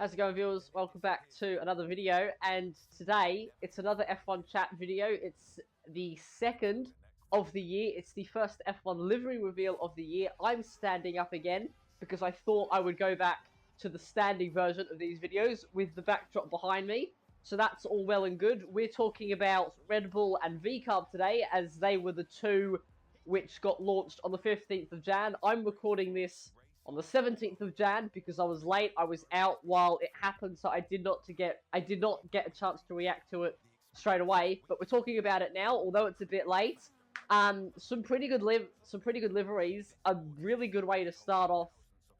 How's it going, viewers? Welcome back to another video, and today it's another F1 chat video. It's the second of the year. It's the first F1 livery reveal of the year. I'm standing up again because I thought I would go back to the standing version of these videos with the backdrop behind me. So that's all well and good. We're talking about Red Bull and Vcarb today, as they were the two which got launched on the 15th of Jan. I'm recording this on the 17th of Jan because I was late. I was out while it happened, so I did not get a chance to react to it straight away. But we're talking about it now, although it's a bit late. Some pretty good liveries. A really good way to start off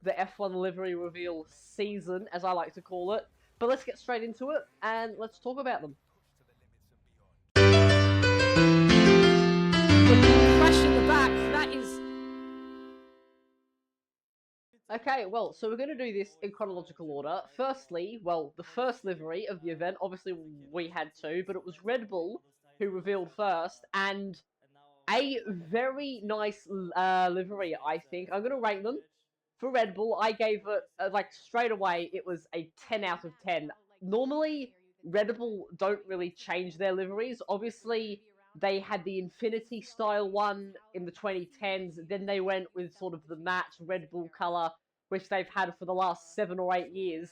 the F1 livery reveal season, as I like to call it. But let's get straight into it and let's talk about them. Fresh in the back, that is. Okay, well, so we're going to do this in chronological order. Firstly, well, the first livery of the event, obviously we had two, but it was Red Bull who revealed first, and a very nice livery, I think. I'm going to rank them. For Red Bull, I gave it, like, straight away, it was a 10 out of 10. Normally, Red Bull don't really change their liveries. Obviously, they had the Infinity style one in the 2010s. Then they went with sort of the matte Red Bull colour, which they've had for the last 7 or 8 years.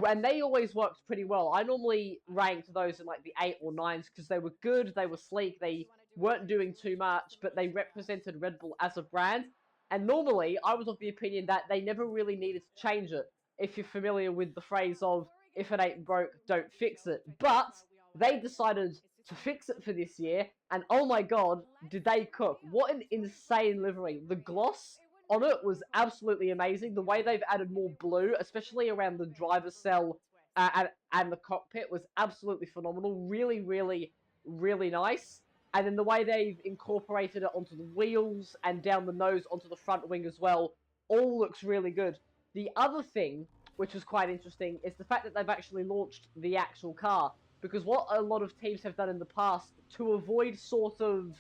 And they always worked pretty well. I normally ranked those in like the 8 or 9s because they were good, they were sleek, they weren't doing too much, but they represented Red Bull as a brand. And normally, I was of the opinion that they never really needed to change it, if you're familiar with the phrase of, if it ain't broke, don't fix it. But they decided to fix it for this year, and oh my god, did they cook. What an insane livery. The gloss on it was absolutely amazing. The way they've added more blue, especially around the driver's cell and the cockpit, was absolutely phenomenal. Really, really, really nice. And then the way they've incorporated it onto the wheels and down the nose onto the front wing as well, all looks really good. The other thing, which was quite interesting, is the fact that they've actually launched the actual car. Because what a lot of teams have done in the past, to avoid sort of,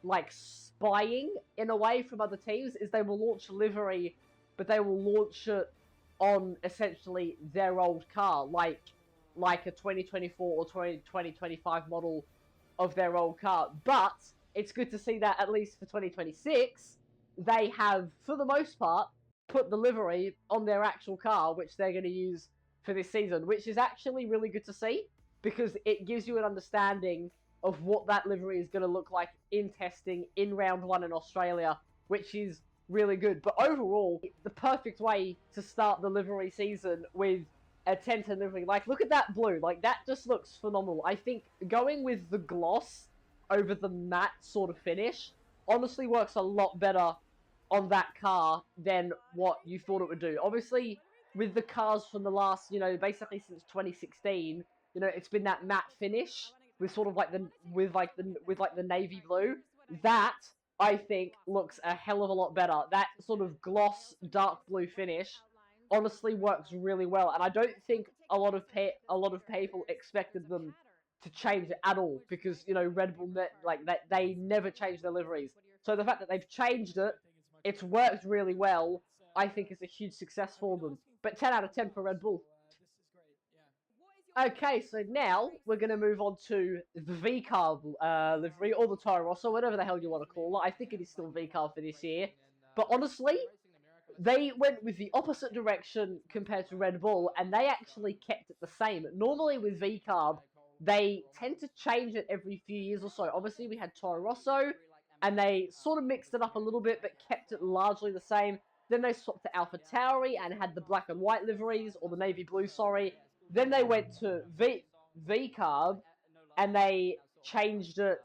like, spying, in a way, from other teams, is they will launch a livery, but they will launch it on, essentially, their old car. Like a 2024 or 2025 model of their old car. But it's good to see that, at least for 2026, they have, for the most part, put the livery on their actual car, which they're going to use for this season, which is actually really good to see, because it gives you an understanding of what that livery is going to look like in testing in round 1 in Australia, which is really good. But overall, the perfect way to start the livery season with a 10-10 livery. Like, look at that blue. Like, that just looks phenomenal. I think going with the gloss over the matte sort of finish honestly works a lot better on that car than what you thought it would do. Obviously, with the cars from the last, basically since 2016, it's been that matte finish with sort of like the navy blue. That, I think, looks a hell of a lot better. That sort of gloss dark blue finish honestly works really well, and I don't think a lot of people expected them to change it at all, because Red Bull they never change their liveries. So the fact that they've changed it, it's worked really well, I think is a huge success for them. But 10 out of 10 for Red Bull. Okay, so now we're going to move on to the Vcarb livery, or the Toro Rosso, whatever the hell you want to call it. I think it is still Vcarb for this year. But honestly, they went with the opposite direction compared to Red Bull, and they actually kept it the same. Normally with Vcarb, they tend to change it every few years or so. Obviously, we had Toro Rosso, and they sort of mixed it up a little bit, but kept it largely the same. Then they swapped to AlphaTauri and had the black and white liveries, or the navy blue, sorry. Then they went to Vcarb, and they changed it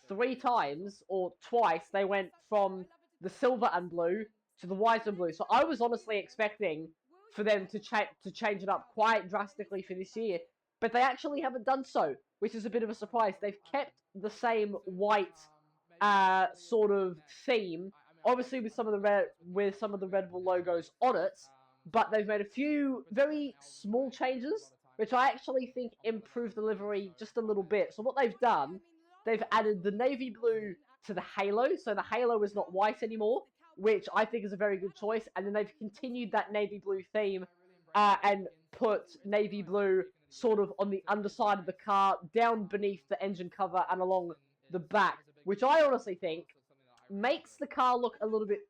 3 times, or twice. They went from the silver and blue to the white and blue. So I was honestly expecting for them to change it up quite drastically for this year, but they actually haven't done so, which is a bit of a surprise. They've kept the same white sort of theme, obviously with some of the Red Bull logos on it, but they've made a few very small changes, which I actually think improve the livery just a little bit. So what they've done, they've added the navy blue to the halo, so the halo is not white anymore, which I think is a very good choice. And then they've continued that navy blue theme and put navy blue sort of on the underside of the car, down beneath the engine cover, and along the back, which I honestly think makes the car look a little bit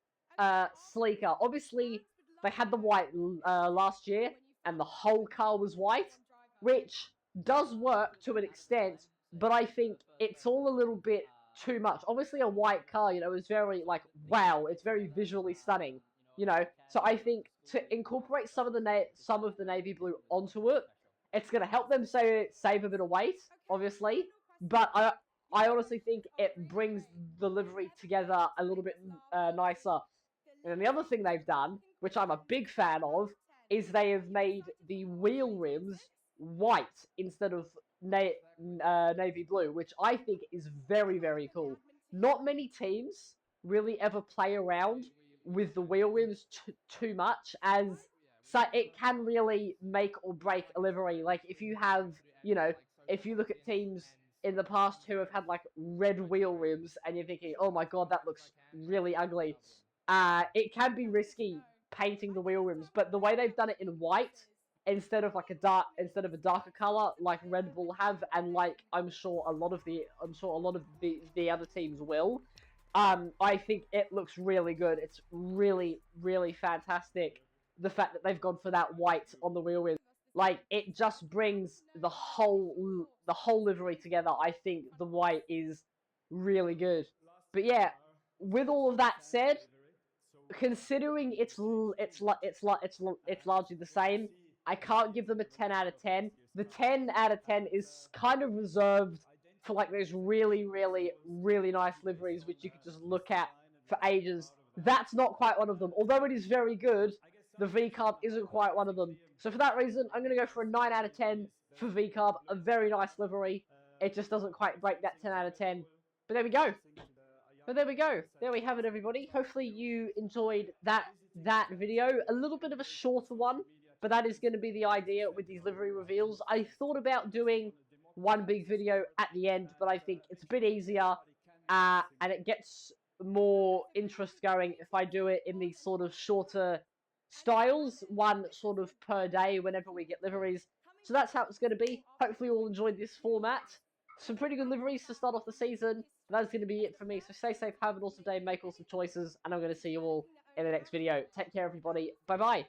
sleeker. Obviously, they had the white last year, and the whole car was white, which does work to an extent, but I think it's all a little bit too much. Obviously, a white car, is very, like, wow, it's very visually stunning, So I think to incorporate some of the navy blue onto it, it's going to help them save a bit of weight, obviously, but I honestly think it brings the livery together a little bit nicer. And the other thing they've done, which I'm a big fan of, is they have made the wheel rims white instead of navy blue, which I think is very, very cool. Not many teams really ever play around with the wheel rims too much, as so it can really make or break a livery. Like if you have, if you look at teams in the past who have had like red wheel rims and you're thinking, oh my god, that looks really ugly. It can be risky painting the wheel rims, but the way they've done it in white instead of a darker color like Red Bull have, and like I'm sure a lot of the other teams will. I think it looks really good. It's really, really fantastic. The fact that they've gone for that white on the wheel rims, like it just brings the whole livery together. I think the white is really good. But yeah, with all of that said, considering it's largely the same, I can't give them a 10 out of 10. The 10 out of 10 is kind of reserved for like those really, really, really nice liveries which you could just look at for ages. That's not quite one of them. Although it is very good, the Vcarb isn't quite one of them. So for that reason, I'm going to go for a 9 out of 10 for Vcarb. A very nice livery. It just doesn't quite break that 10 out of 10. But there we go. But there we go. There we have it, everybody. Hopefully you enjoyed that video. A little bit of a shorter one, but that is going to be the idea with these livery reveals. I thought about doing one big video at the end, but I think it's a bit easier, and it gets more interest going if I do it in these sort of shorter styles, one sort of per day whenever we get liveries. So that's how it's going to be. Hopefully you all enjoyed this format. Some pretty good liveries to start off the season. That's going to be it for me. So stay safe, have an awesome day, make awesome choices, and I'm going to see you all in the next video. Take care, everybody. Bye-bye.